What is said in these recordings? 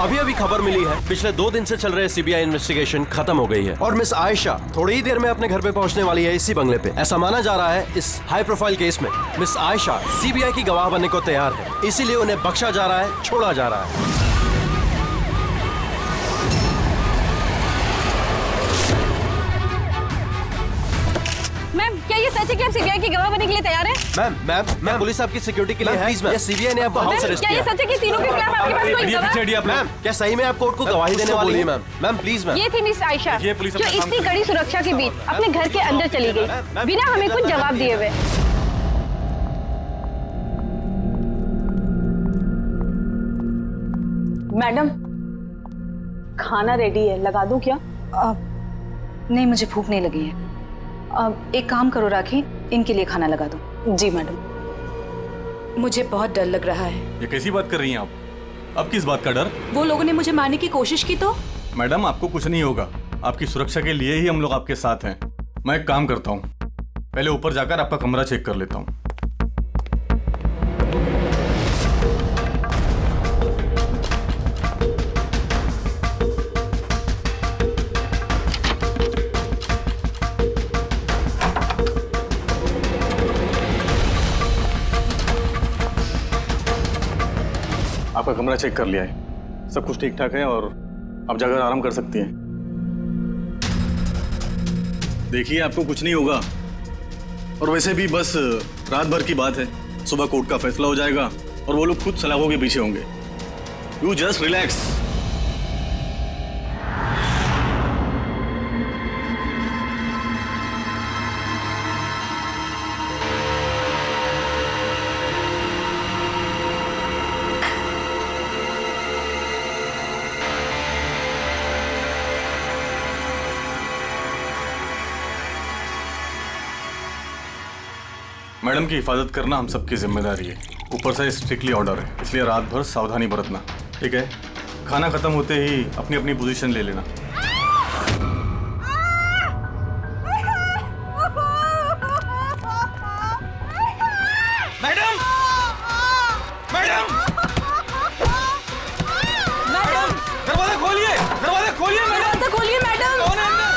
अभी अभी खबर मिली है, पिछले 2 दिन से चल रहे सीबीआई इन्वेस्टिगेशन खत्म हो गई है और मिस आयशा थोड़ी ही देर में अपने घर पे पहुंचने वाली है इसी बंगले पे। ऐसा माना जा रहा है इस हाई प्रोफाइल केस में मिस आयशा सीबीआई की गवाह बनने को तैयार है, इसीलिए उन्हें बख्शा जा रहा है, छोड़ा जा रहा है। मैम, क्या ये सच है कि आप सीबीआई की गवाह बनने के लिए तैयार हैं? मैम पुलिस आपकी सिक्योरिटी के लिए है। प्लीज मैम, सीबीआई ने आपको हाउस अरेस्ट क्या किया। ये सच है कि तीनों के खिलाफ आपके पास कोई गवाह? मैम, क्या सही में आप कोर्ट को गवाही देने वाली है? Ma'am please ma'am. ये थी मिस आयशा जो इतनी कड़ी सुरक्षा के बीच अपने घर के अंदर चली गई बिना हमें कुछ जवाब दिए हुए। मैडम, खाना रेडी है, लगा दूं क्या? नहीं, मुझे भूख नहीं लगी है। एक काम करो राखी, इनके लिए खाना लगा दो। जी मैडम। मुझे बहुत डर लग रहा है। ये कैसी बात कर रही हैं आप? अब किस बात का डर? वो लोगों ने मुझे मारने की कोशिश की तो? मैडम, आपको कुछ नहीं होगा। आपकी सुरक्षा के लिए ही हम लोग आपके साथ हैं। मैं एक काम करता हूँ, पहले ऊपर जाकर आपका कमरा चेक कर लेता हूँ। आपका कमरा चेक कर लिया है, सब कुछ ठीक ठाक है और आप जाकर आराम कर सकती हैं। देखिए, आपको कुछ नहीं होगा और वैसे भी बस रात भर की बात है। सुबह कोर्ट का फैसला हो जाएगा और वो लोग खुद सलाखों के पीछे होंगे। You just relax. मैडम की हिफाजत करना हम सबकी जिम्मेदारी है। ऊपर से स्ट्रिक्टली ऑर्डर है, इसलिए रात भर सावधानी बरतना, ठीक है? खाना खत्म होते ही अपनी अपनी पोजीशन ले लेना। मैडम, मैडम, मैडम, दरवाजा खोलिए, दरवाजा खोलिए मैडम। दरवाजा खोलिए मैडम। कौन है अंदर?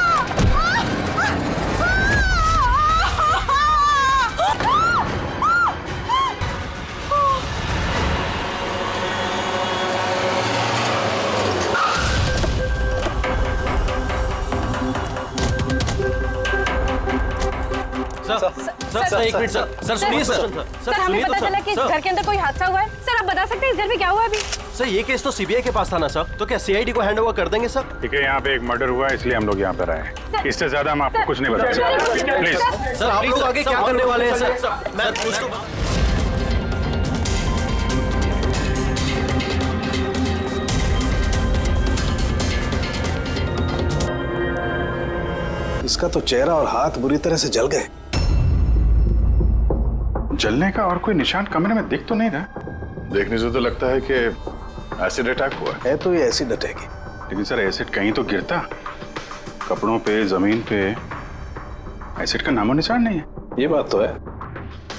सर एक मिनट सर सुनिए सर हमें पता चला कि इस घर के अंदर कोई हादसा हुआ है। सर आप बता सकते हैं इस घर में क्या हुआ अभी? सर ये केस तो सीबीआई के पास था ना सर, तो क्या सीआईडी को हैंड ओवर कर देंगे सर? ठीक है, यहाँ पे एक मर्डर हुआ है इसलिए हम लोग यहाँ पर आए हैं। इससे ज्यादा हम आपको कुछ नहीं बता सकते। प्लीज सर आप लोग आगे क्या करने वाले हैं सर? मैं कुछ तो इसका तो चेहरा और हाथ बुरी तरह से जल गए। जलने का और कोई निशान कमरे में दिख तो नहीं रहा। देखने से तो लगता है कि एसिड अटैक हुआ है तो ये एसिड अटैक है। लेकिन सर एसिड कहीं तो गिरता, कपड़ों पे, जमीन पे एसिड का नामो निशान नहीं है। ये बात तो है।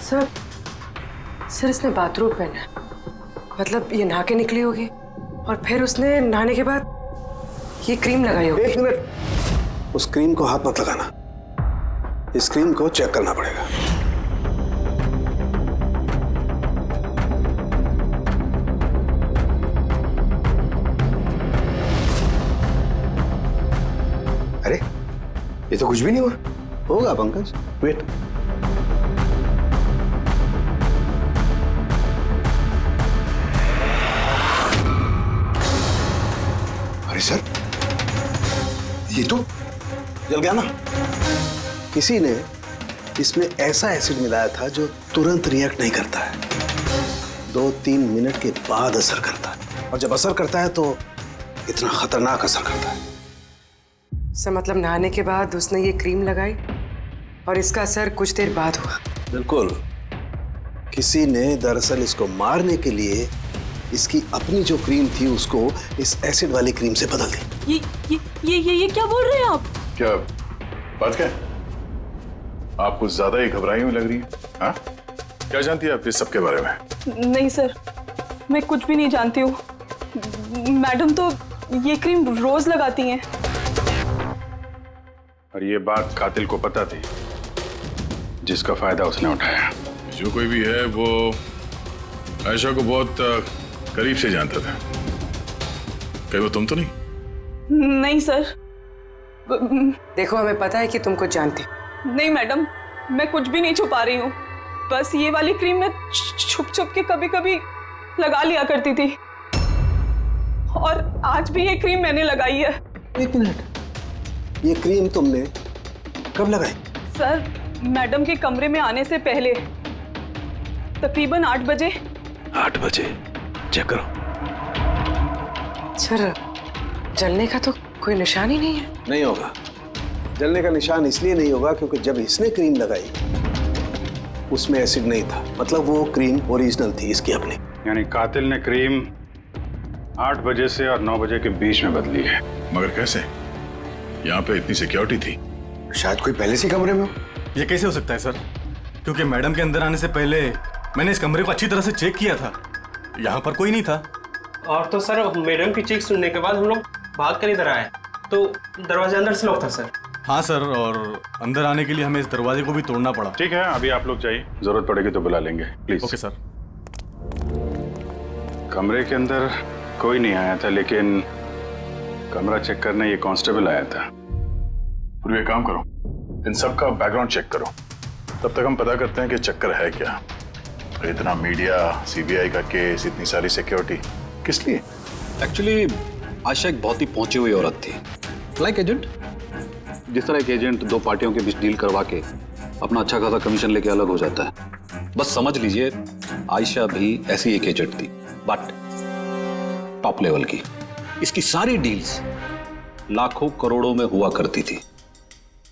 सर इसने बाथरूम पहना है, मतलब ये नहा के निकली होगी और फिर उसने नहाने के बाद ये क्रीम लगाई होगी। एक मिनट, उस क्रीम को हाथ मत लगाना, इस क्रीम को चेक करना पड़ेगा। अरे ये तो कुछ भी नहीं हुआ। होगा पंकज, वेट। अरे सर, ये तो जल गया ना? किसी ने इसमें ऐसा एसिड मिलाया था जो तुरंत रिएक्ट नहीं करता है, 2-3 मिनट के बाद असर करता है, और जब असर करता है तो इतना खतरनाक असर करता है। सर मतलब नहाने के बाद उसने ये क्रीम लगाई और इसका असर कुछ देर बाद हुआ। बिल्कुल, किसी ने दरअसल इसको मारने के लिए इसकी अपनी जो क्रीम थी उसको इस एसिड वाली क्रीम से बदल दी। ये क्या बोल रहे हैं आप? क्या बात क्या? आप कुछ ज्यादा ही घबराई हुई लग रही है। हाँ, क्या जानती है आप इस सब के बारे में? नहीं सर, मैं कुछ भी नहीं जानती हूँ। मैडम तो ये क्रीम रोज लगाती हैं। और ये बात कातिल को पता थी, जिसका फायदा उसने उठाया। जो कोई भी है वो आयशा को बहुत करीब से जानता था। कहीं वो तुम तो नहीं? नहीं सर। देखो, हमें पता है कि तुम कुछ जानती। नहीं मैडम, मैं कुछ भी नहीं छुपा रही हूँ। बस ये वाली क्रीम मैं छुप छुप के कभी कभी लगा लिया करती थी, और आज भी ये क्रीम मैंने लगाई है। एक मिनट, ये क्रीम तुमने कब लगाई? सर, मैडम के कमरे में आने से पहले, तकरीबन 8 बजे। 8 बजे? चेक करो। सर, जलने का तो कोई निशान ही नहीं है। नहीं होगा। जलने का निशान इसलिए नहीं होगा क्योंकि जब इसने क्रीम लगाई उसमें एसिड नहीं था, मतलब वो क्रीम ओरिजिनल थी, इसकी अपनी। यानी कातिल ने क्रीम 8 बजे से और 9 बजे के बीच में बदली है। मगर कैसे? यहाँ पे इतनी सिक्योरिटी थी। शायद कोई पहले से कमरे में हो। ये कैसे हो सकता है सर? क्योंकि मैडम के अंदर आने से पहले मैंने इस कमरे को अच्छी तरह से चेक किया था। यहाँ पर कोई नहीं था। और तो सर, मैडम की चीख सुनने के बाद हम लोग भाग कर इधर आए तो दरवाजा अंदर से लॉक था सर। हाँ सर, और अंदर आने के लिए हमें इस दरवाजे को भी तोड़ना पड़ा। ठीक है, अभी आप लोग जाइए, जरूरत पड़ेगी तो बुला लेंगे, प्लीज। Okay sir. कमरे के अंदर कोई नहीं आया था, लेकिन कमरा चेक करने ये कांस्टेबल आया था। पूरी एक काम करो, इन सब का बैकग्राउंड चेक करो, तब तक हम पता करते हैं कि चक्कर है क्या। इतना मीडिया, सीबीआई का केस, इतनी सारी सिक्योरिटी किस लिए? एक्चुअली आयशा एक बहुत ही पहुंची हुई औरत थी, लाइक एजेंट। जिस तरह एक एजेंट 2 पार्टियों के बीच डील करवा के अपना अच्छा खासा कमीशन लेके अलग हो जाता है, बस समझ लीजिए आयशा भी ऐसी एक एजेंट थी, बट टॉप लेवल की। इसकी सारी डील्स लाखों करोड़ों में हुआ करती थी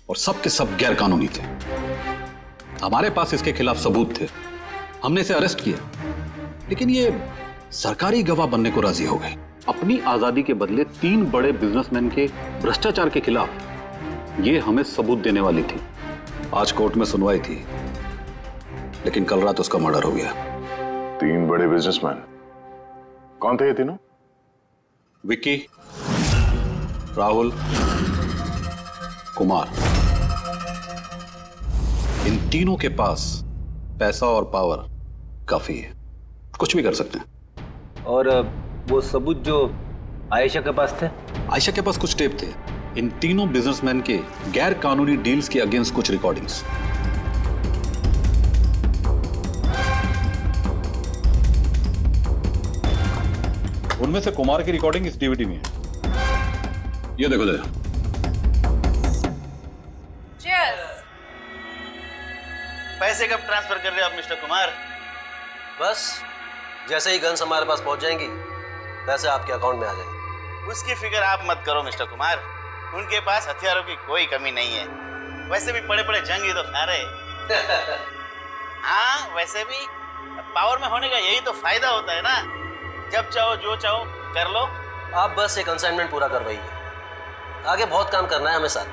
और सब के सब गैर कानूनी थे। हमारे पास इसके खिलाफ सबूत थे, हमने इसे अरेस्ट किया, लेकिन ये सरकारी गवाह बनने को राजी हो गई। अपनी आजादी के बदले 3 बड़े बिजनेसमैन के भ्रष्टाचार के खिलाफ ये हमें सबूत देने वाली थी। आज कोर्ट में सुनवाई थी, लेकिन कल रात उसका मर्डर हो गया। 3 बड़े बिजनेसमैन? कौन थे ये तीनों? विक्की, राहुल, कुमार। इन तीनों के पास पैसा और पावर काफी है, कुछ भी कर सकते हैं। और वो सबूत जो आयशा के पास थे? आयशा के पास कुछ टेप थे, इन तीनों बिजनेसमैन के गैर कानूनी डील्स के अगेंस्ट कुछ रिकॉर्डिंग्स। उनमें से कुमार की रिकॉर्डिंग इस डीवीडी में है। ये देखो जरा। पैसे कब ट्रांसफर कर रहे हो आप मिस्टर कुमार? बस जैसे ही गन्स हमारे पास पहुंच जाएंगी पैसे आपके अकाउंट में आ जाएंगे। उसकी फिक्र आप मत करो मिस्टर कुमार, उनके पास हथियारों की कोई कमी नहीं है। वैसे भी बड़े बड़े जंग तो खा रहे। हाँ, वैसे भी पावर में होने का यही तो फायदा होता है ना, जब चाहो जो चाहो कर लो। आप बस एक असाइनमेंट पूरा करवाइए, आगे बहुत काम करना है हमें साथ।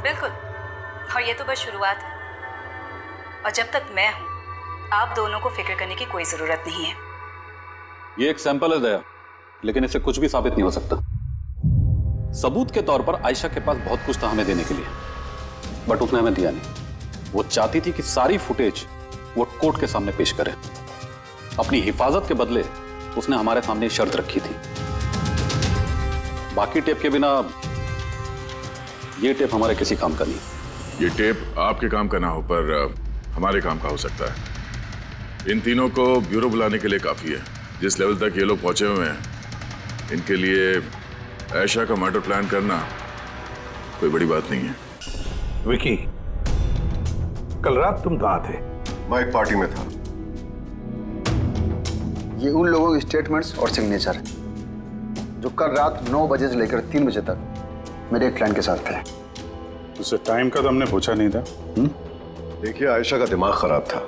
बिल्कुल, और ये तो बस शुरुआत है, और जब तक मैं हूं आप दोनों को फिक्र करने की कोई जरूरत नहीं है। ये एक सैंपल है दया, लेकिन इससे कुछ भी साबित नहीं हो सकता। सबूत के तौर पर आयशा के पास बहुत कुछ था हमें देने के लिए, बट उसने हमें दिया नहीं। वो चाहती थी कि सारी फुटेज वो कोर्ट के सामने पेश करे। अपनी हिफाजत के बदले उसने हमारे सामने शर्त रखी थी, बाकी टेप के बिना ये टेप हमारे किसी काम का नहीं। ये टेप आपके काम का ना हो पर हमारे काम का हो सकता है। इन तीनों को ब्यूरो बुलाने के लिए काफी है। जिस लेवल तक ये लोग पहुंचे हुए हैं, इनके लिए आयशा का मर्डर प्लान करना कोई बड़ी बात नहीं है। विकी, कल रात तुम कहाँ थे? मैं एक पार्टी में था। ये उन लोगों के स्टेटमेंट्स और सिग्नेचर हैं जो कल रात 9 बजे से लेकर 3 बजे तक मेरे एक क्लाइंट के साथ थे। उससे टाइम का तो हमने पूछा नहीं था। देखिए, आयशा का दिमाग खराब था।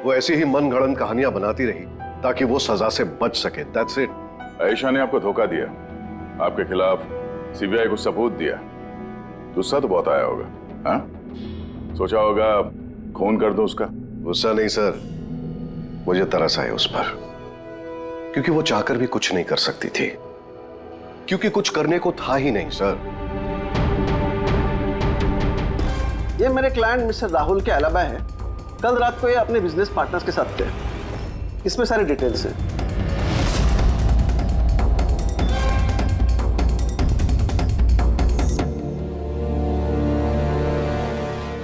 वो ऐसी ही मनगढ़ंत कहानियां बनाती रही ताकि वो सजा से बच सके। That's it। आयशा ने आपको धोखा दिया, आपके खिलाफ सीबीआई को सबूत दिया, गुस्सा तो बहुत आया होगा। हाँ, सोचा होगा खून कर दो उसका। गुस्सा नहीं सर, मुझे तरस आया उस पर। क्योंकि वो चाहकर भी कुछ नहीं कर सकती थी, क्योंकि कुछ करने को था ही नहीं सर। ये मेरे क्लाइंट मिस्टर राहुल के अलावा है। कल रात को ये अपने बिजनेस पार्टनर्स के साथ थे। इसमें सारी डिटेल्स है।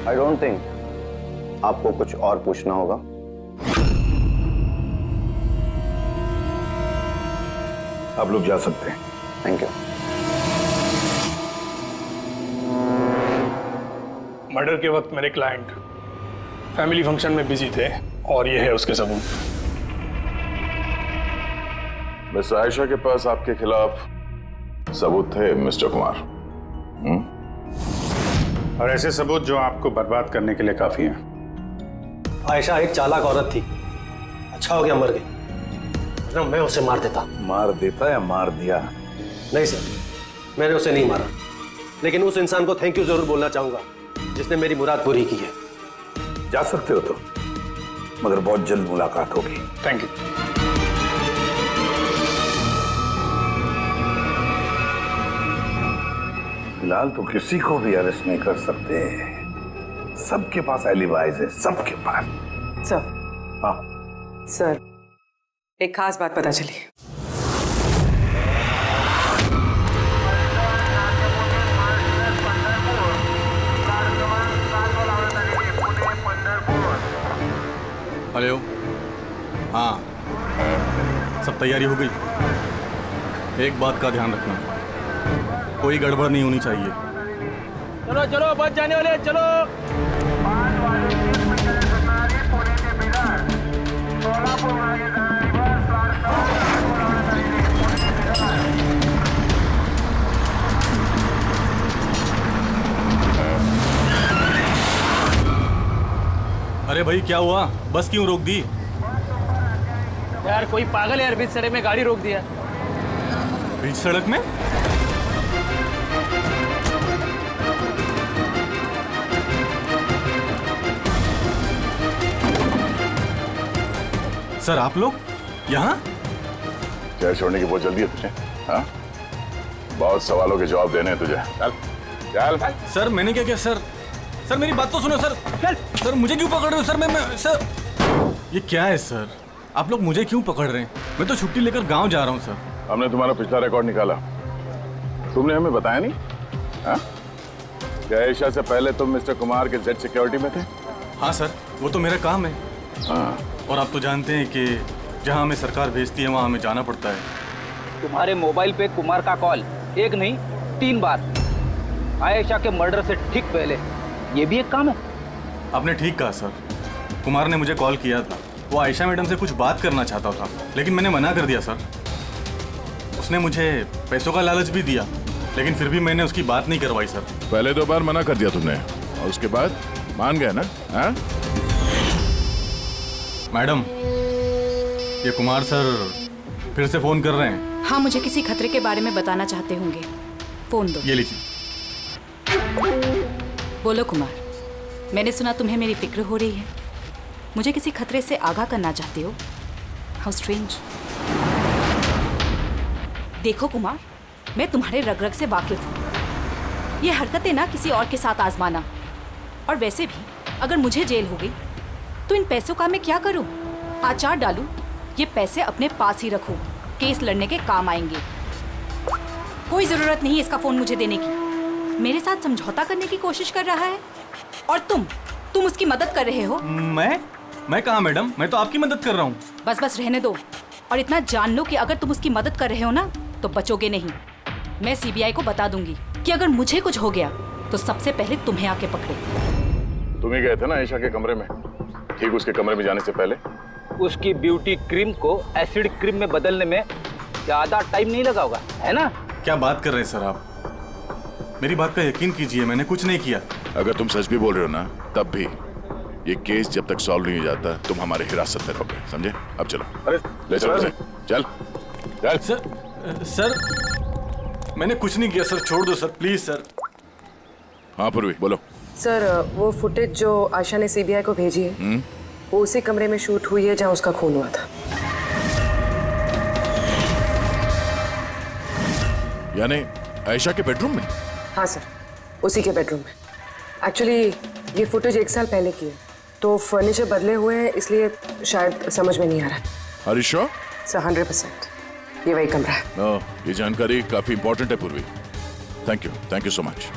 आई डोंट थिंक आपको कुछ और पूछना होगा। आप लोग जा सकते हैं। Thank you. मर्डर के वक्त मेरे क्लाइंट फैमिली फंक्शन में बिजी थे और ये है उसके सबूत। मिस आयशा के पास आपके खिलाफ सबूत थे मिस्टर कुमार। और ऐसे सबूत जो आपको बर्बाद करने के लिए काफी हैं। आयशा एक चालाक औरत थी, अच्छा हो गया मर गई, वरना मैं उसे मार देता। मार देता या मार दिया? नहीं सर, मैंने उसे नहीं मारा, लेकिन उस इंसान को थैंक यू जरूर बोलना चाहूंगा जिसने मेरी मुराद पूरी की है। जा सकते हो तो, मगर बहुत जल्द मुलाकात होगी। Thank you. फिलहाल तो किसी को भी अरेस्ट नहीं कर सकते। सबके पास एलिबाइज है, सबके पास। सर। हाँ सर, एक खास बात पता चली। हेलो। हाँ, सब तैयारी हो गई। एक बात का ध्यान रखना, कोई गड़बड़ नहीं होनी चाहिए। चलो चलो, बच जाने वाले, चलो। अरे भाई क्या हुआ? बस क्यों रोक दी? यार कोई पागल है यार, बीच सड़क में गाड़ी रोक दिया। बीच सड़क में? सर आप लोग यहाँ? शहर छोड़ने की बहुत जल्दी है तुझे? हाँ, बहुत सवालों के जवाब देने हैं तुझे। चल चल। सर मैंने क्या किया सर? सर मेरी बात तो सुनो सर। चल सर, मुझे क्यों पकड़ रहे हो सर? मैं सर, ये क्या है सर? आप लोग मुझे क्यों पकड़ रहे हैं? मैं तो छुट्टी लेकर गांव जा रहा हूँ सर। हमने तुम्हारा पिछला रिकॉर्ड निकाला, तुमने हमें बताया नहीं। हाँ, क्या आयशा से पहले तुम मिस्टर कुमार के जेड सिक्योरिटी में थे? हाँ सर, वो तो मेरा काम है। हाँ, और आप तो जानते हैं कि जहाँ हमें सरकार भेजती है वहाँ हमें जाना पड़ता है। तुम्हारे मोबाइल पे कुमार का कॉल एक नहीं 3 बार, आयशा के मर्डर से ठीक पहले। ये भी एक काम है। आपने ठीक कहा सर, कुमार ने मुझे कॉल किया था। वो आयशा मैडम से कुछ बात करना चाहता था, लेकिन मैंने मना कर दिया सर। उसने मुझे पैसों का लालच भी दिया, लेकिन फिर भी मैंने उसकी बात नहीं करवाई सर। पहले 2 बार मना कर दिया तुमने और उसके बाद मान गया ना? हाँ? मैडम, ये कुमार सर फिर से फोन कर रहे हैं। हाँ, मुझे किसी खतरे के बारे में बताना चाहते होंगे। फोन दो। ये लीजिए। बोलो कुमार, मैंने सुना तुम्हें मेरी फिक्र हो रही है। मुझे किसी खतरे से आगाह करना चाहते हो? How strange. देखो कुमार, मैं तुम्हारे रग रग से वाकिफ हूँ। ये हरकतें ना किसी और के साथ आजमाना। और वैसे भी अगर मुझे जेल हो गई तो इन पैसों का मैं क्या करूँ? आचार डालूं, ये पैसे अपने पास ही रखो, केस लड़ने के काम आएंगे। कोई जरूरत नहीं इसका फोन मुझे देने की। मेरे साथ समझौता करने की कोशिश कर रहा है और तुम उसकी मदद कर रहे हो। मैं कहाँ मैडम, मैं तो आपकी मदद कर रहा हूँ। बस रहने दो और इतना जान लो कि अगर तुम उसकी मदद कर रहे हो ना तो बचोगे नहीं। मैं सीबीआई को बता दूंगी कि अगर मुझे कुछ हो गया तो सबसे पहले तुम्हें आके पकड़े। तुम ही गए थे ना आयशा के कमरे में, ठीक उसके कमरे में जाने से पहले? उसकी ब्यूटी क्रीम को एसिड क्रीम में बदलने में ज्यादा टाइम नहीं लगा होगा, है ना? क्या बात कर रहे हैं सर आप? मेरी बात का यकीन कीजिए, मैंने कुछ नहीं किया। अगर तुम सच भी बोल रहे हो ना, तब भी ये केस जब तक सॉल्व नहीं हो जाता तुम हमारे हिरासत में रहोगे, समझे? अब चलो। अरे ले चलो उसे। चल चल। सर मैंने कुछ नहीं किया सर, छोड़ दो सर प्लीज सर। हाँ पूर्वी बोलो। सर, वो फुटेज जो आयशा ने सीबीआई को भेजी है वो उसी कमरे में शूट हुई है जहाँ उसका खून हुआ था। यानी आयशा के बेडरूम में? हाँ सर, उसी के बेडरूम में। एक्चुअली ये फुटेज 1 साल पहले की है, तो फर्नीचर बदले हुए हैं, इसलिए शायद समझ में नहीं आ रहा। Are you sure? सर 100% ये वही कमरा है। ये जानकारी काफी इंपॉर्टेंट है पूर्वी। Thank you so much.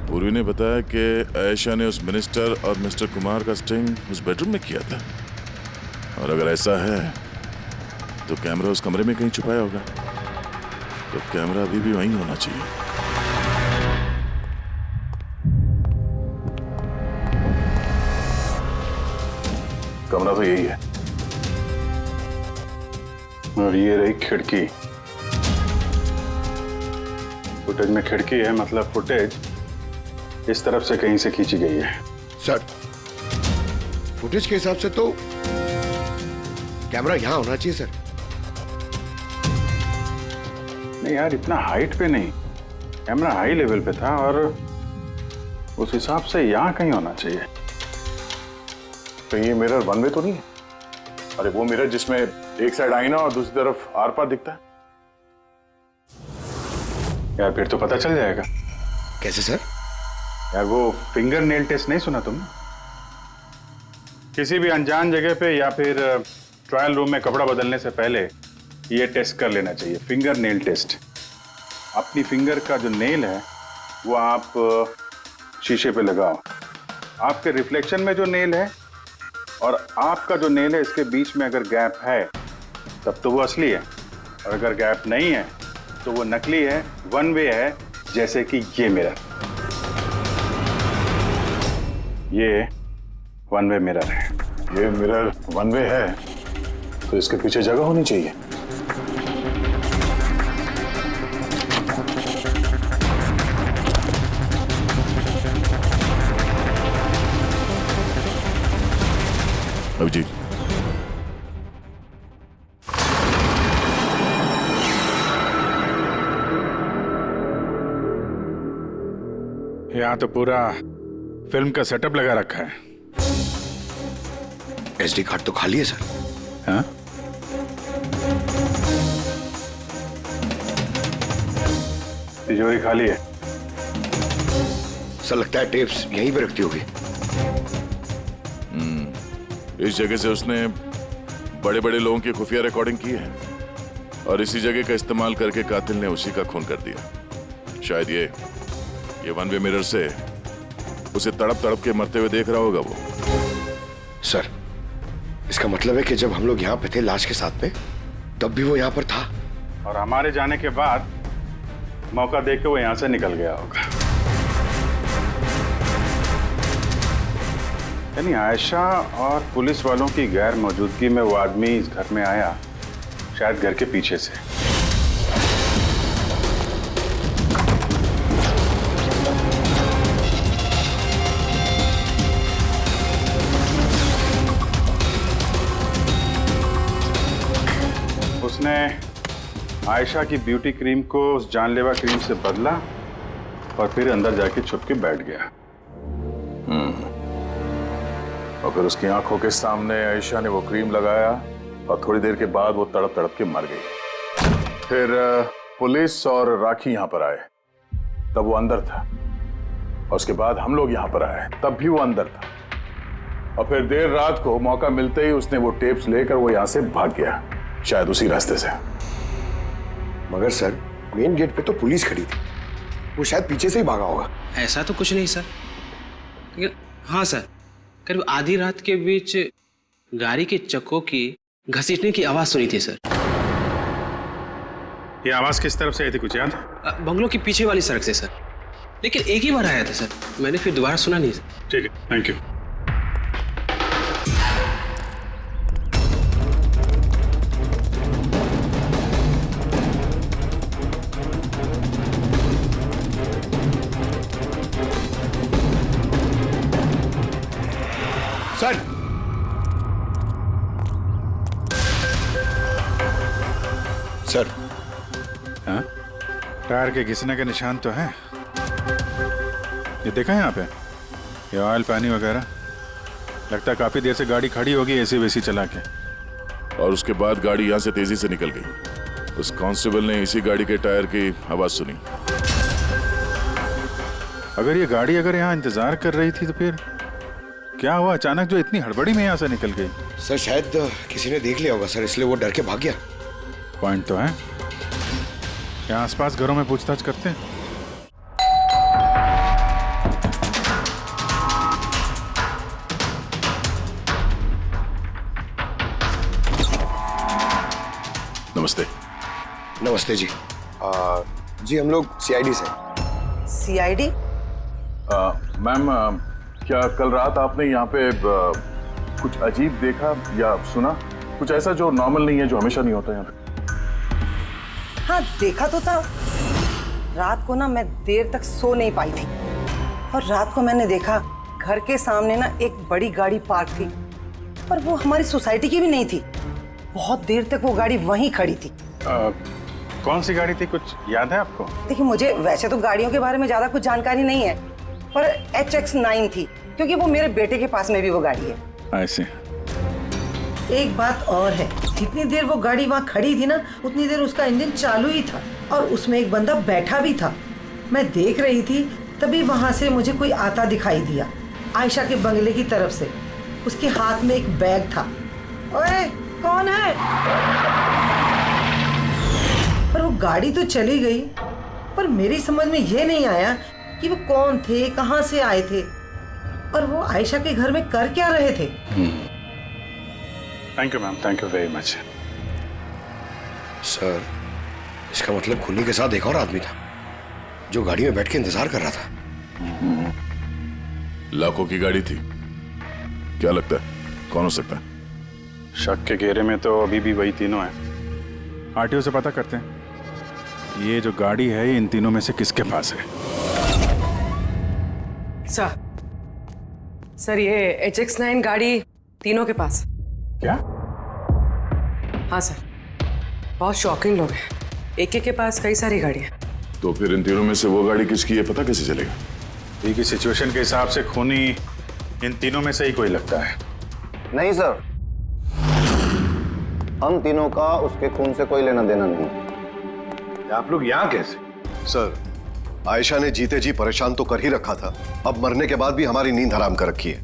पूर्वी ने बताया कि आयशा ने उस मिनिस्टर और मिस्टर कुमार का स्टिंग उस बेडरूम में किया था, और अगर ऐसा है तो कैमरा उस कमरे में कहीं छुपाया होगा, तो कैमरा अभी भी वहीं होना चाहिए। कमरा तो यही है, और ये रही खिड़की। फुटेज में खिड़की है, मतलब फुटेज इस तरफ से कहीं से खींची गई है। सर, फुटेज के हिसाब से तो कैमरा यहां होना चाहिए सर। नहीं यार, इतना हाइट पे नहीं, कैमरा हाई लेवल पे था और उस हिसाब से यहाँ कहीं होना चाहिए। तो ये मिरर वन वे तो नहीं है? अरे वो मिरर जिसमें एक साइड आईना और दूसरी तरफ आर पार दिखता है। यार फिर तो पता चल जाएगा। कैसे सर? यार वो फिंगर नेल टेस्ट नहीं सुना तुमने? किसी भी अनजान जगह पे या फिर ट्रायल रूम में कपड़ा बदलने से पहले ये टेस्ट कर लेना चाहिए, फिंगर नेल टेस्ट। अपनी फिंगर का जो नेल है वो आप शीशे पे लगाओ, आपके रिफ्लेक्शन में जो नेल है और आपका जो नेल है, इसके बीच में अगर गैप है तब तो वो असली है, और अगर गैप नहीं है तो वो नकली है, वन वे है, जैसे कि ये मिरर। ये वन वे मिरर है। ये मिरर वन वे है तो इसके पीछे जगह होनी चाहिए। अभिजीत, यहाँ तो पूरा फिल्म का सेटअप लगा रखा है। एसडी कार्ड तो खाली है सर। हाँ? तिजोरी खाली है। सर लगता है टेप्स यहीं पे रखती होगी। इस जगह से उसने बड़े बड़े लोगों की खुफिया रिकॉर्डिंग की है, और इसी जगह का इस्तेमाल करके कातिल ने उसी का खून कर दिया। शायद ये वन वे मिरर से उसे तड़प तड़प के मरते हुए देख रहा होगा वो। सर, इसका मतलब है कि जब हम लोग यहाँ पे थे लाश के साथ में, तब भी वो यहाँ पर था, और हमारे जाने के बाद मौका देख के वो यहाँ से निकल गया होगा। यानी आयशा और पुलिस वालों की गैर मौजूदगी में वो आदमी इस घर में आया, शायद घर के पीछे से। उसने आयशा की ब्यूटी क्रीम को उस जानलेवा क्रीम से बदला और फिर अंदर जाके छुप के बैठ गया। और फिर उसकी आंखों के सामने आयशा ने वो क्रीम लगाया, और थोड़ी देर के बाद वो तड़प तड़प के मर गई। फिर पुलिस और राखी यहाँ पर आए, तब वो अंदर था, और उसके बाद हम लोग यहाँ पर आए, तब भी वो अंदर था, और फिर देर रात को मौका मिलते ही उसने वो टेप्स लेकर वो यहाँ से भाग गया, शायद उसी रास्ते से। मगर सर, मेन गेट पे तो पुलिस खड़ी थी, वो शायद पीछे से ही भागा होगा। ऐसा तो कुछ नहीं सर, लेकिन हाँ सर, करीब आधी रात के बीच गाड़ी के चक्कों की घसीटने की आवाज सुनी थी सर। ये आवाज किस तरफ से आई थी, कुछ याद? बंगलों की पीछे वाली सड़क से सर, लेकिन एक ही बार आया था सर, मैंने फिर दोबारा सुना नहीं सर। ठीक है, थैंक यू। सर, सर, हाँ? टायर के घिसने के निशान तो हैं। ये देखा है यहाँ पे, ये ऑयल पानी वगैरह। लगता है काफी देर से गाड़ी खड़ी होगी एसी वेसी चला के। और उसके बाद गाड़ी यहाँ से तेजी से निकल गई। उस कांस्टेबल ने इसी गाड़ी के टायर की आवाज सुनी। अगर ये गाड़ी यहाँ इंतजार कर रही थी तो फिर क्या हुआ अचानक जो इतनी हड़बड़ी में यहाँ से निकल गई? सर शायद किसी ने देख लिया होगा सर, इसलिए वो डर के भाग गया। पॉइंट तो है। यहाँ आसपास घरों में पूछताछ करते हैं। नमस्ते। नमस्ते जी। जी हम लोग सीआईडी से। सीआईडी? मैम, क्या कल रात आपने यहाँ पे कुछ अजीब देखा या सुना? कुछ ऐसा जो नॉर्मल नहीं है, जो हमेशा नहीं होता यहाँ पे? हाँ देखा तो था। रात को ना मैं देर तक सो नहीं पाई थी और रात को मैंने देखा घर के सामने ना एक बड़ी गाड़ी पार्क थी, पर वो हमारी सोसाइटी की भी नहीं थी। बहुत देर तक वो गाड़ी वहीं खड़ी थी। कौन सी गाड़ी थी, कुछ याद है आपको? देखिए मुझे वैसे तो गाड़ियों के बारे में ज्यादा कुछ जानकारी नहीं है, पर HX9 थी, क्योंकि वो मेरे बेटे के पास में भी वो गाड़ी है। ऐसे। एक बात और है, जितनी देर वो गाड़ी वहाँ खड़ी थी ना, उतनी देर उसका इंजन चालू ही था और उसमें एक बंदा बैठा भी था। मैं देख रही थी, तभी वहाँ से मुझे कोई आता दिखाई दिया, आयशा के बंगले की तरफ से। उसके हाथ में एक बैग था। ओए कौन है? पर वो गाड़ी तो चली गई, पर मेरी समझ में ये नहीं आया कि वो कौन थे, कहाँ से आए थे और वो आयशा के घर में कर क्या रहे थे। Thank you ma'am, thank you very much. Sir इसका मतलब खुन्नी के साथ एक और आदमी था जो गाड़ी में बैठ के इंतजार कर रहा था। लाखों की गाड़ी थी। क्या लगता है कौन हो सकता है? शक के घेरे में तो अभी भी वही तीनों हैं। आरटीओ से पता करते हैं ये जो गाड़ी है इन तीनों में से किसके पास है। सर ये HX9 गाड़ी तीनों के पास। क्या? हाँ सर, बहुत शॉकिंग लोग हैं। एक के पास कई सारी गाड़ियाँ। तो फिर इन तीनों में से वो गाड़ी किसकी है पता कैसे चलेगा? अभी की सिचुएशन के हिसाब से खूनी इन तीनों में से ही कोई लगता है। नहीं सर, हम तीनों का उसके खून से कोई लेना देना नहीं। आप लोग यहाँ कैसे? सर आयशा ने जीते जी परेशान तो कर ही रखा था, अब मरने के बाद भी हमारी नींद हराम कर रखी है।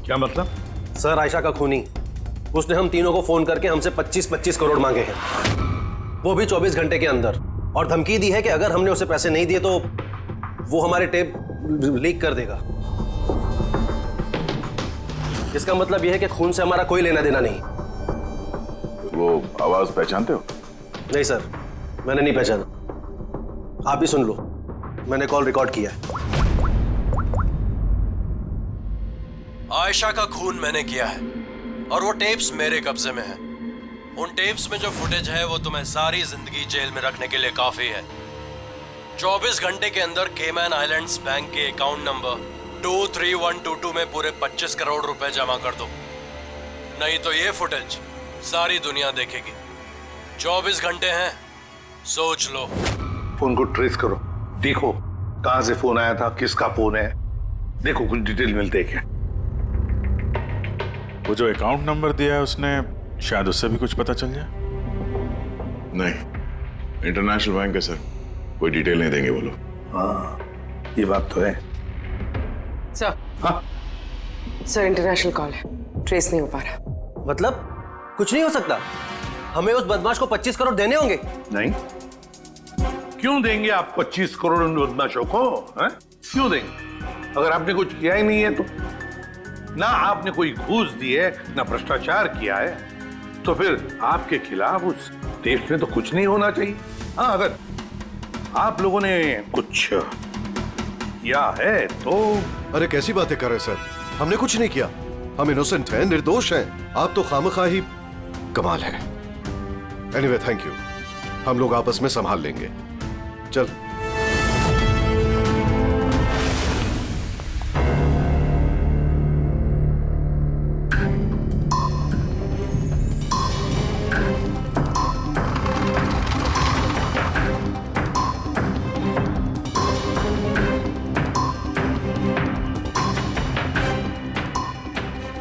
क्या मतलब? सर आयशा का खूनी, उसने हम तीनों को फोन करके हमसे 25-25 करोड़ मांगे हैं, वो भी 24 घंटे के अंदर, और धमकी दी है कि अगर हमने उसे पैसे नहीं दिए तो वो हमारे टेप लीक कर देगा। इसका मतलब यह है कि खून से हमारा कोई लेना देना नहीं। वो आवाज पहचानते हो? नहीं सर, मैंने नहीं पहचाना। आप भी सुन लो, मैंने कॉल रिकॉर्ड किया है। आयशा का खून मैंने किया है और वो टेप्स मेरे कब्जे में है। उन टेप्स में जो फुटेज है वो तुम्हें सारी जिंदगी जेल में रखने के लिए काफी है। 24 घंटे के अंदर केमैन आइलैंड्स बैंक के अकाउंट नंबर 23122 में पूरे 25 करोड़ रुपए जमा कर दो, नहीं तो ये फुटेज सारी दुनिया देखेगी। 24 घंटे हैं, सोच लो। फोन को ट्रेस करो, देखो कहां से फोन आया था, किसका फोन है, देखो कुछ डिटेल मिलते हैं क्या। वो जो अकाउंट नंबर दिया है उसने, शायद उससे भी कुछ पता चल जाए। नहीं, इंटरनेशनल बैंक है सर, कोई डिटेल नहीं देंगे वो लोग। हाँ ये बात तो है। सर हाँ सर इंटरनेशनल कॉल है, ट्रेस नहीं हो पा रहा। मतलब कुछ नहीं हो सकता? हमें उस बदमाश को 25 करोड़ देने होंगे? नहीं, क्यों देंगे आप 25 करोड़ उन बदमाशों को? क्यों देंगे? अगर आपने कुछ किया ही नहीं है तो, ना आपने कोई घूस दी है, ना भ्रष्टाचार किया है, तो फिर आपके खिलाफ उस देश में तो कुछ नहीं होना चाहिए। हाँ अगर आप लोगों ने कुछ किया है तो। अरे कैसी बातें कर रहे सर, हमने कुछ नहीं किया, हम इनोसेंट हैं, निर्दोष हैं। आप तो खामखा ही कमाल है। एनीवे थैंक यू, हम लोग आपस में संभाल लेंगे। चल।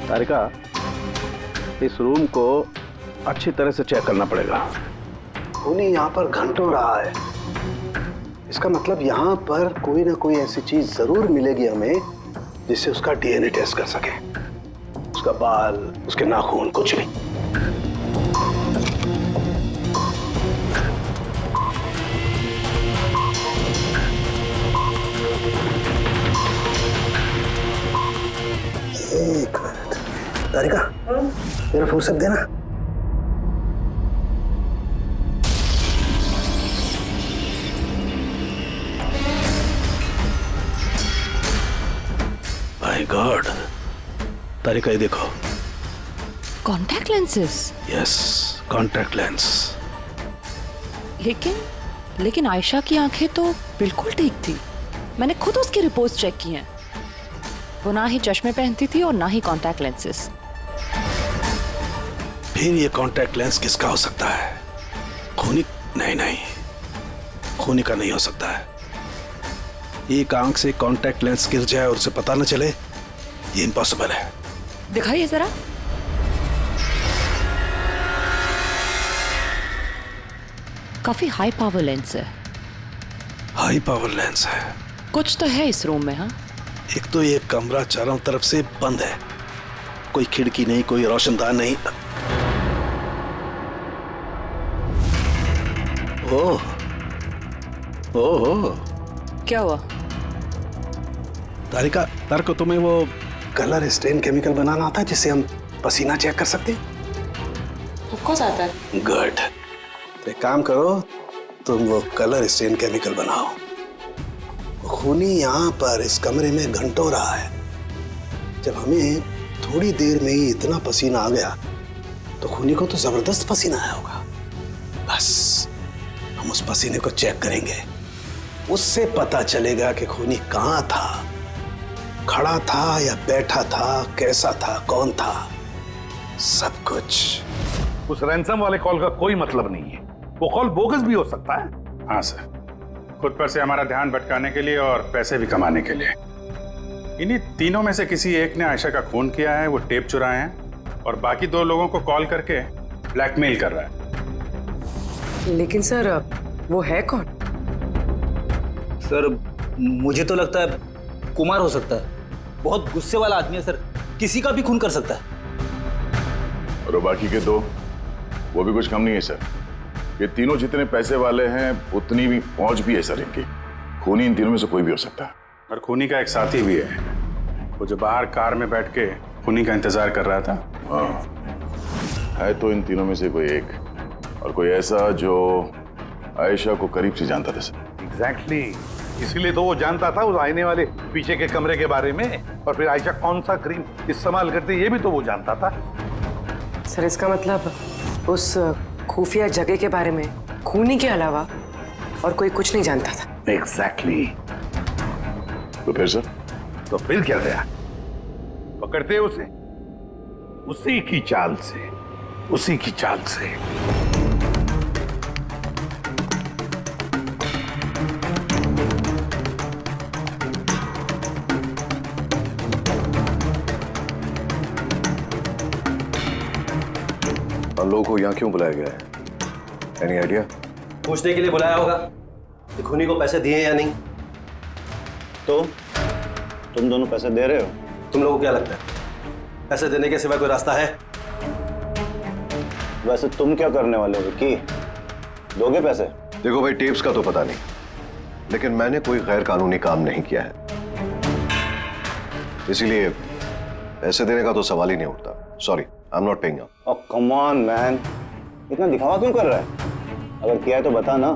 तारिका, इस रूम को अच्छी तरह से चेक करना पड़ेगा। खूनी यहाँ पर घंटों रहा है। इसका मतलब यहाँ पर कोई ना कोई ऐसी चीज जरूर मिलेगी हमें जिससे उसका डीएनए टेस्ट कर सके। उसका बाल, उसके नाखून, कुछ भी। एक मिनट, तारिका, मेरा फुर्सत देना। माय गॉड, तारिका ये देखो। Contact lenses? Yes, contact lens. लेकिन आयशा की आंखें तो बिल्कुल ठीक थी। मैंने खुद उसकी रिपोर्ट्स चेक की हैं। वो ना ही चश्मे पहनती थी और ना ही कॉन्टैक्ट लेंसेज। फिर ये कॉन्टैक्ट लेंस किसका हो सकता है? खूनी? नहीं, खूनी का नहीं हो सकता है। एक आंख से कॉन्टैक्ट लेंस गिर जाए और उसे पता न चले, ये इम्पॉसिबल है। दिखाइए जरा। काफी हाई पावर लेंस है। हाई पावर लेंस है? कुछ तो है इस रूम में। हाँ, एक तो ये कमरा चारों तरफ से बंद है, कोई खिड़की नहीं, कोई रोशनदान नहीं। ओह, क्या हुआ? तारिका, को तुम्हें वो कलर स्टेन केमिकल बनाना आता है जिससे हम पसीना चेक कर सकते हैं? ऑफ कोर्स आता है। गुड। तो एक काम करो, तुम वो कलर स्टेन केमिकल बनाओ। खूनी यहाँ पर इस कमरे में घंटों रहा है। जब हमें थोड़ी देर में ही इतना पसीना आ गया तो खूनी को तो जबरदस्त पसीना आया होगा। बस हम उस पसीने को चेक करेंगे, उससे पता चलेगा कि खूनी कहाँ था, खड़ा था या बैठा था, कैसा था, कौन था, सब कुछ। उस रैंसम वाले कॉल का कोई मतलब नहीं है। वो कॉल बोगस भी हो सकता है। हाँ सर, खुद पर से हमारा ध्यान भटकाने के लिए और पैसे भी कमाने के लिए। इन्हीं तीनों में से किसी एक ने आयशा का खून किया है, वो टेप चुराए हैं और बाकी 2 लोगों को कॉल करके ब्लैकमेल कर रहा है। लेकिन सर, वो है कौन? सर, मुझे तो लगता है कुमार हो सकता है। बहुत गुस्से वाला आदमी है सर, किसी का भी खून कर सकता है। और बाकी के 2, वो भी कुछ कम नहीं है सर। ये तीनों जितने पैसे वाले हैं उतनी भी पहुंच भी है सर इनकी। खूनी इन तीनों में से कोई भी हो सकता है। और खूनी का एक साथी भी है, वो जो बाहर कार में बैठ के खूनी का इंतजार कर रहा था। हाँ, है तो इन तीनों में से कोई एक, और कोई ऐसा जो आयशा को करीब से जानता था सर। एग्जैक्टली, इसीलिए तो वो जानता था उस आईने वाले पीछे के कमरे के बारे में, और फिर आयशा कौन सा क्रीम इस्तेमाल करती है ये भी तो वो जानता था। सर, इसका मतलब उस खुफिया जगह के बारे में खूनी के अलावा और कोई कुछ नहीं जानता था। एग्जैक्टली। तो फिर सर? तो फिर क्या गया? पकड़ते उसे, उसी की चाल से, उसी की चाल से। हम लोगों को यहाँ क्यों बुलाया गया है? Any idea? पूछने के लिए बुलाया होगा कि खूनी को पैसे दिए या नहीं। तो तुम दोनों पैसे दे रहे हो? तुम लोगों को क्या लगता है पैसे देने के सिवा कोई रास्ता है? वैसे तुम क्या करने वाले हो विक्की? दोगे पैसे? देखो भाई, टेप्स का तो पता नहीं, लेकिन मैंने कोई गैर कानूनी काम नहीं किया है, इसीलिए पैसे देने का तो सवाल ही नहीं उठता। Sorry, I am not paying. Oh come on man, इतना दिखावा क्यों कर रहा है? अगर किया है तो बता ना,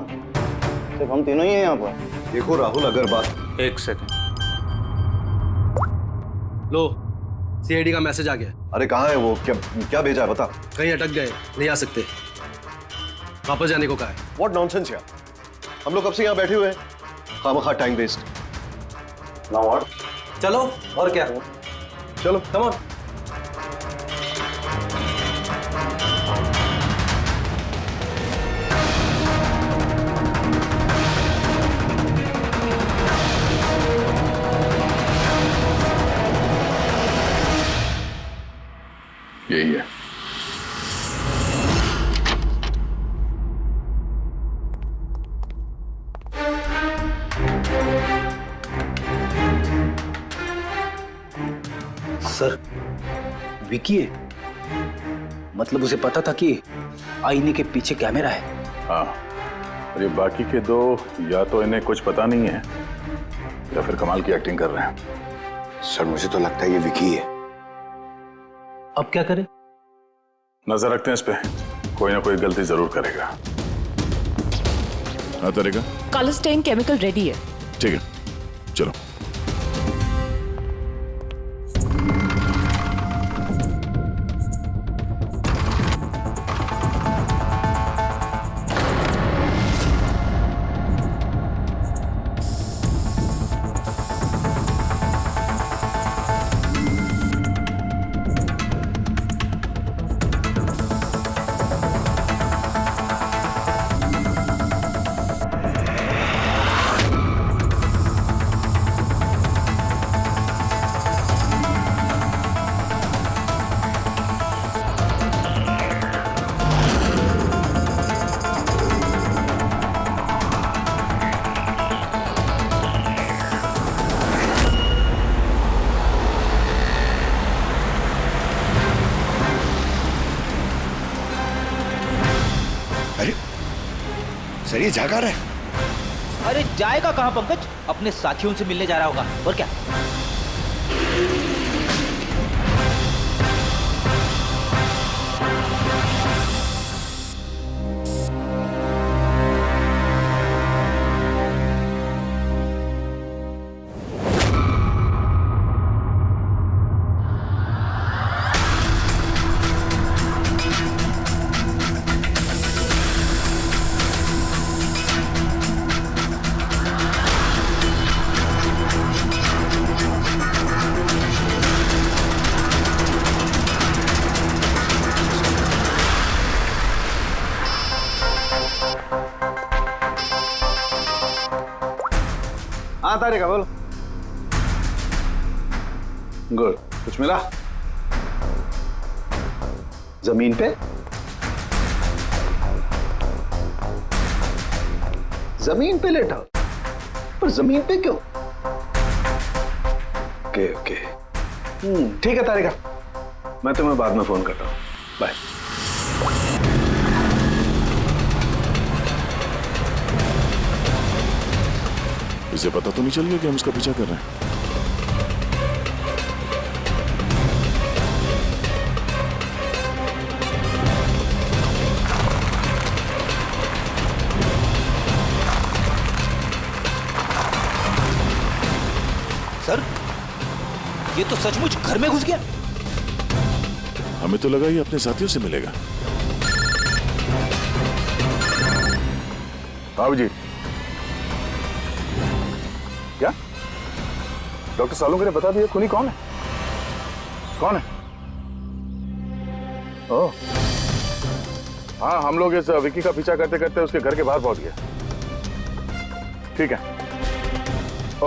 सिर्फ हम तीनों ही हैं यहाँ पर। देखो राहुल, अगर बात... एक सेकंड, लो सीआईडी का मैसेज आ गया। अरे कहाँ है वो? क्या भेजा है बता। कहीं अटक गए, नहीं आ सकते, वापस जाने को कहा है। व्हाट नॉनसेंस यार, हम लोग कब से यहाँ बैठे हुए हैं, खामखा टाइम वेस्ट। Now what? चलो और क्या, चलो कम ऑन। यही है। सर, विकी है? मतलब उसे पता था कि आईने के पीछे कैमरा है? हाँ, और ये बाकी के दो या तो इन्हें कुछ पता नहीं है या फिर कमाल की एक्टिंग कर रहे हैं। सर मुझे तो लगता है ये विकी है। अब क्या करें? नजर रखते हैं इस पे, कोई ना कोई गलती जरूर करेगा। हाँ तरीका, कॉलोस्टेन केमिकल रेडी है। ठीक है, चलो। सर ये जागा रहा है। अरे जाएगा कहां पंकज, अपने साथियों से मिलने जा रहा होगा और क्या। हाँ तारिका बोलो। गुड, कुछ मिला? जमीन पे? जमीन पे लेटा? पर जमीन पे क्यों? ओके ओके, ठीक है तारिका, मैं तुम्हें बाद में फोन करता हूँ। बाय। इसे पता तो नहीं चल गया कि हम इसका पीछा कर रहे हैं? सर, ये तो सचमुच घर में घुस गया। हमें तो लगा ये अपने साथियों से मिलेगा। बाबू जी, क्या डॉक्टर सालुंके ने बता दिया खूनी कौन है? कौन है? ओह, हाँ, हम लोग इस विकी का पीछा करते करते उसके घर के बाहर पहुंच गए। ठीक है,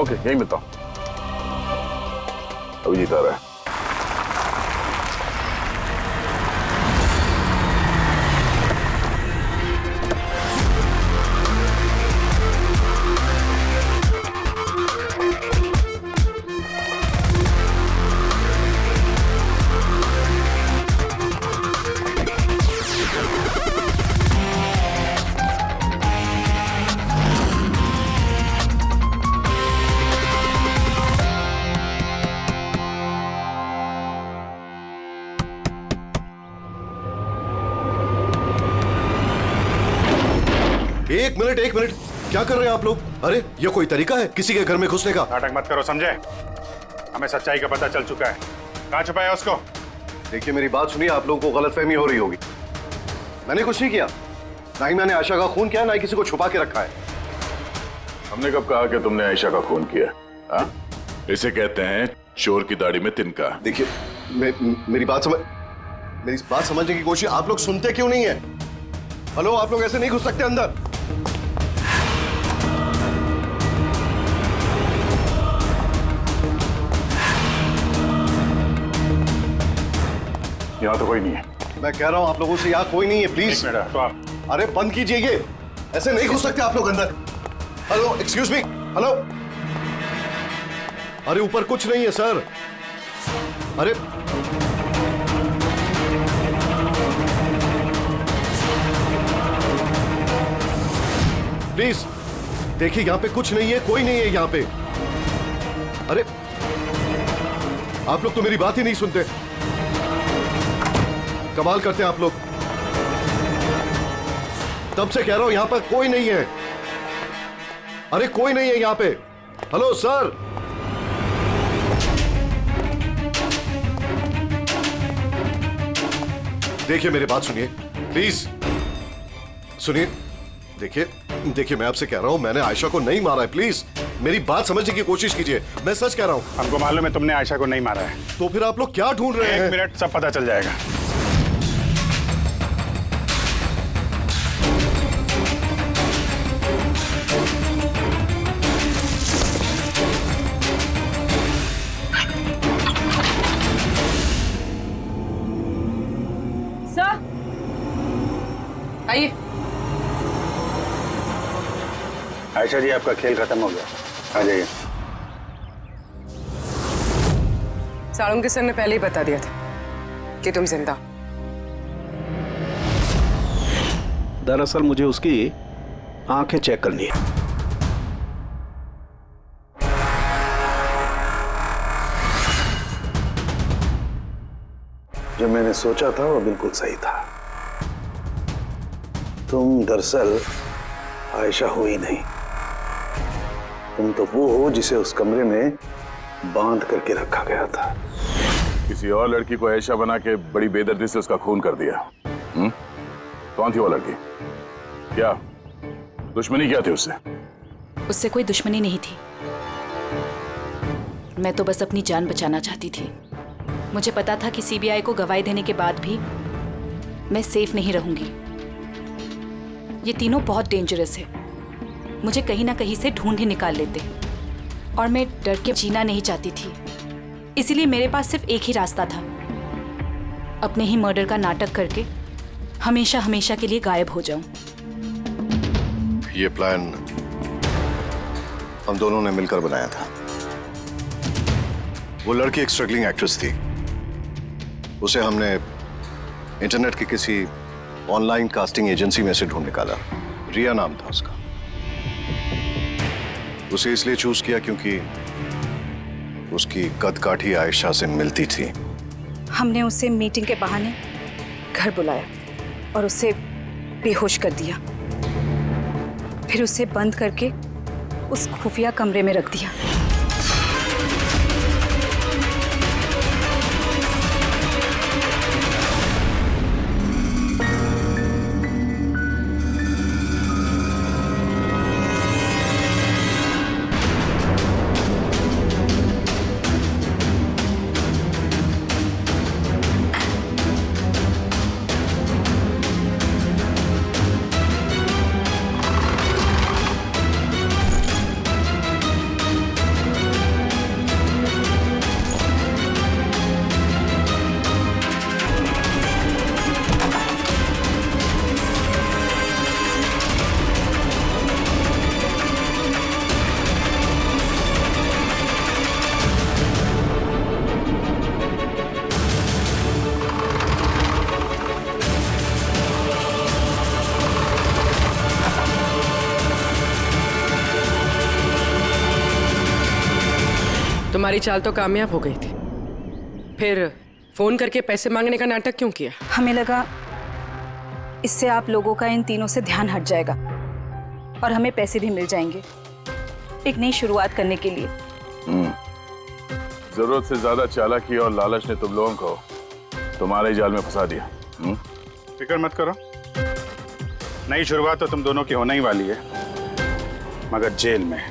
ओके, यही मिलता हूं। अभिजीत आ रहा है। एक मिनट, क्या कर रहे हैं आप लोग? अरे ये कोई तरीका है किसी के घर में घुसने का? नाटक मत करो, समझे? हमें सच्चाई का पता चल चुका है। कहां छुपाया उसको? देखिए मेरी बात सुनिए, आप लोगों को गलतफहमी हो रही होगी। मैंने कुछ नहीं किया, ना ही मैंने आयशा का खून किया, ना ही किसी को छुपा के रखा है। हमने कब कहा कि तुमने आयशा का खून किया? हाँ? इसे कहते हैं चोर की दाढ़ी में तिनका। देखिए मेरी बात समझने की कोशिश, आप लोग सुनते क्यों नहीं है? हेलो, आप लोग ऐसे नहीं घुस सकते अंदर। यहाँ तो कोई नहीं है। मैं कह रहा हूँ आप लोगों से, यहाँ कोई नहीं है, प्लीज। तो आप अरे बंद कीजिए ये, ऐसे नहीं घुस सकते आप लोग अंदर। Hello, excuse me, hello. अरे ऊपर कुछ नहीं है सर। अरे प्लीज देखिए, यहाँ पे कुछ नहीं है, कोई नहीं है यहाँ पे। अरे आप लोग तो मेरी बात ही नहीं सुनते। कमाल करते हैं आप लोग। तब से कह रहा हूं यहाँ पर कोई नहीं है। अरे कोई नहीं है यहाँ पे। Hello sir. देखिए मेरी बात सुनिए प्लीज, सुनिए। देखिए मैं आपसे कह रहा हूं, मैंने आयशा को नहीं मारा है। प्लीज मेरी बात समझने की कोशिश कीजिए, मैं सच कह रहा हूं। हमको मालूम है तुमने आयशा को नहीं मारा है। तो फिर आप लोग क्या ढूंढ रहे हैं? 1 मिनट, सब पता चल जाएगा। सर आइए। आयशा जी, आपका खेल खत्म हो गया, आ जाइए। साळुंके सर ने पहले ही बता दिया था कि तुम जिंदा। दरअसल मुझे उसकी आंखें चेक करनी है। जो मैंने सोचा था वो बिल्कुल सही था। तुम दरअसल आयशा हो ही नहीं, तुम तो वो हो जिसे उस कमरे में बांध करके रखा गया था। किसी और लड़की को आयशा बना के बड़ी बेदर्दी से उसका खून कर दिया। कौन थी वो लड़की? क्या दुश्मनी क्या थी उससे? उससे कोई दुश्मनी नहीं थी। मैं तो बस अपनी जान बचाना चाहती थी। मुझे पता था कि सीबीआई को गवाही देने के बाद भी मैं सेफ नहीं रहूंगी। ये तीनों बहुत डेंजरस है, मुझे कहीं ना कहीं से ढूंढ ही निकाल लेते और मैं डर के जीना नहीं चाहती थी। इसीलिए मेरे पास सिर्फ एक ही रास्ता था, अपने ही मर्डर का नाटक करके हमेशा हमेशा के लिए गायब हो जाऊं। ये प्लान हम दोनों ने मिलकर बनाया था। वो लड़की एक स्ट्रगलिंग एक्ट्रेस थी, उसे हमने इंटरनेट की किसी ऑनलाइन कास्टिंग एजेंसी में से ढूंढ निकाला। रिया नाम था उसका। उसे इसलिए चूज किया क्योंकि उसकी कद काठी आयशा से मिलती थी। हमने उसे मीटिंग के बहाने घर बुलाया और उसे बेहोश कर दिया, फिर उसे बंद करके उस खुफिया कमरे में रख दिया। तुम्हारी चाल तो कामयाब हो गई थी, फिर फोन करके पैसे मांगने का नाटक क्यों किया? हमें लगा इससे आप लोगों का इन तीनों से ध्यान हट जाएगा और हमें पैसे भी मिल जाएंगे एक नई शुरुआत करने के लिए। जरूरत से ज्यादा चालाकी और लालच ने तुम लोगों को तुम्हारे जाल में फंसा दिया। फिक्र मत करो, नई शुरुआत तो तुम दोनों की होने ही वाली है, मगर जेल में।